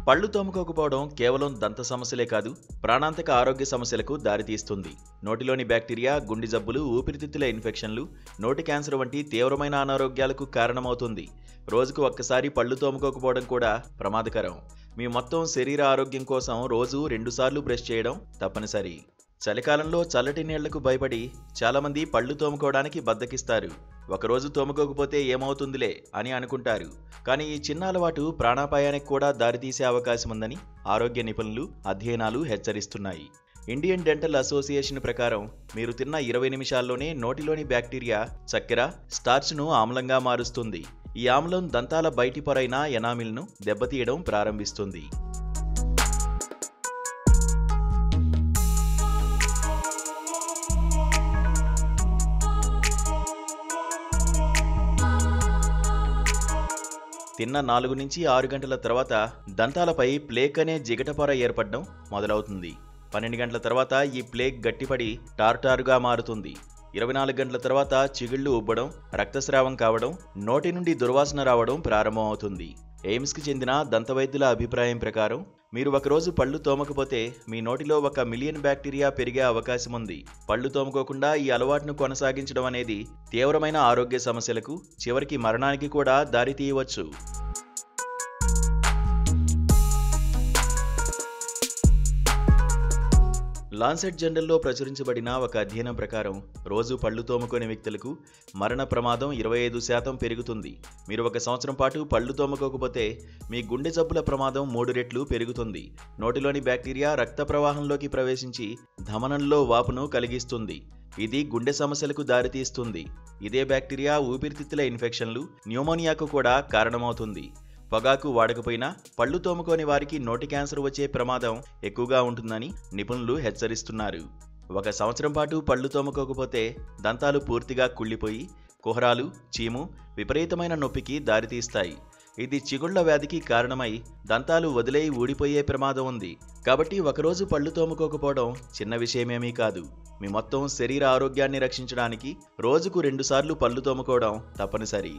పళ్ళు తోముకోకపోవడం కేవలం దంత సమస్యలే కాదు, ప్రాణాంతక ఆరోగ్య సమస్యలకు దారితీస్తుంది. నోటిలోని బ్యాక్టీరియా, గుండె జబ్బులు, ఊపిరితిత్తుల ఇన్ఫెక్షన్లు, నోటి క్యాన్సర్ వంటి తీవ్రమైన అనారోగ్యాలకు కారణమవుతుంది. రోజుకు ఒక్కసారి పళ్ళు తోముకోకపోవడం కూడా ప్రమాదకరం. మీ మొత్తం శరీర ఆరోగ్యం కోసం రోజు 2 సార్లు బ్రష్ చేయడం తప్పనిసరి. చలికాలంలో చల్లటి నీళ్లకు భయపడి చాలామంది పళ్ళు తోముకోవడానికి బద్దకిస్తారు. ఒకరోజు తోముకోకపోతే ఏమవుతుందిలే అని అనుకుంటారు. కానీ ఈ చిన్న అలవాటు ప్రాణాపాయానికి కూడా దారితీసే అవకాశం ఉందని ఆరోగ్య నిపుణులు, అధ్యయనాలు హెచ్చరిస్తున్నాయి. ఇండియన్ డెంటల్ అసోసియేషన్ ప్రకారం మీరు తిన్న 20 నిమిషాల్లోనే నోటిలోని బ్యాక్టీరియా చక్కెర, స్టార్చ్ను ఆమ్లంగా మారుస్తుంది. ఈ ఆమ్లం దంతాల బయటి పొరైన ఎనామిల్ను దెబ్బతీయడం ప్రారంభిస్తుంది. తిన్న 4 నుంచి 6 గంటల తర్వాత దంతాలపై ప్లేక్ అనే జిగటపొర ఏర్పడడం మొదలవుతుంది. 12 గంటల తర్వాత ఈ ప్లేక్ గట్టిపడి టార్టారుగా మారుతుంది. 24 గంటల తర్వాత చిగుళ్ళు ఉబ్బడం, రక్తస్రావం కావడం, నోటి నుండి దుర్వాసన రావడం ప్రారంభమవుతుంది. ఎయిమ్స్కి చెందిన దంతవైద్యుల అభిప్రాయం ప్రకారం మీరు ఒకరోజు పళ్ళు తోమకపోతే మీ నోటిలో 1 మిలియన్ బ్యాక్టీరియా పెరిగే అవకాశం ఉంది. పళ్ళు తోముకోకుండా ఈ అలవాటును కొనసాగించడం అనేది తీవ్రమైన ఆరోగ్య సమస్యలకు, చివరికి మరణానికి కూడా దారితీయవచ్చు. లాన్సెట్ జర్నల్లో ప్రచురించబడిన ఒక అధ్యయనం ప్రకారం రోజు పళ్ళు తోముకోని వ్యక్తులకు మరణ ప్రమాదం 25% పెరుగుతుంది. మీరు 1 సంవత్సరం పాటు పళ్ళు తోముకోకపోతే మీ గుండె జబ్బుల ప్రమాదం 3 రెట్లు పెరుగుతుంది. నోటిలోని బ్యాక్టీరియా రక్త ప్రవాహంలోకి ప్రవేశించి ధమనంలో వాపును కలిగిస్తుంది. ఇది గుండె సమస్యలకు దారితీస్తుంది. ఇదే బ్యాక్టీరియా ఊపిరితిత్తుల ఇన్ఫెక్షన్లు, న్యూమోనియాకు కూడా కారణమవుతుంది. పొగాకు వాడకపోయినా పళ్ళు తోముకోని వారికి నోటి క్యాన్సర్ వచ్చే ప్రమాదం ఎక్కువగా ఉంటుందని నిపుణులు హెచ్చరిస్తున్నారు. 1 సంవత్సరం పాటు పళ్ళు తోముకోకపోతే దంతాలు పూర్తిగా కుళ్ళిపోయి కుహరాలు, చీము, విపరీతమైన నొప్పికి దారితీస్తాయి. ఇది చిగుళ్ల వ్యాధికి కారణమై దంతాలు వదిలేయి ఊడిపోయే ప్రమాదం ఉంది. కాబట్టి ఒకరోజు పళ్ళు తోముకోకపోవడం చిన్న విషయమేమీ కాదు. మీ మొత్తం శరీర ఆరోగ్యాన్ని రక్షించడానికి రోజుకు 2 సార్లు పళ్ళు తోముకోవడం తప్పనిసరి.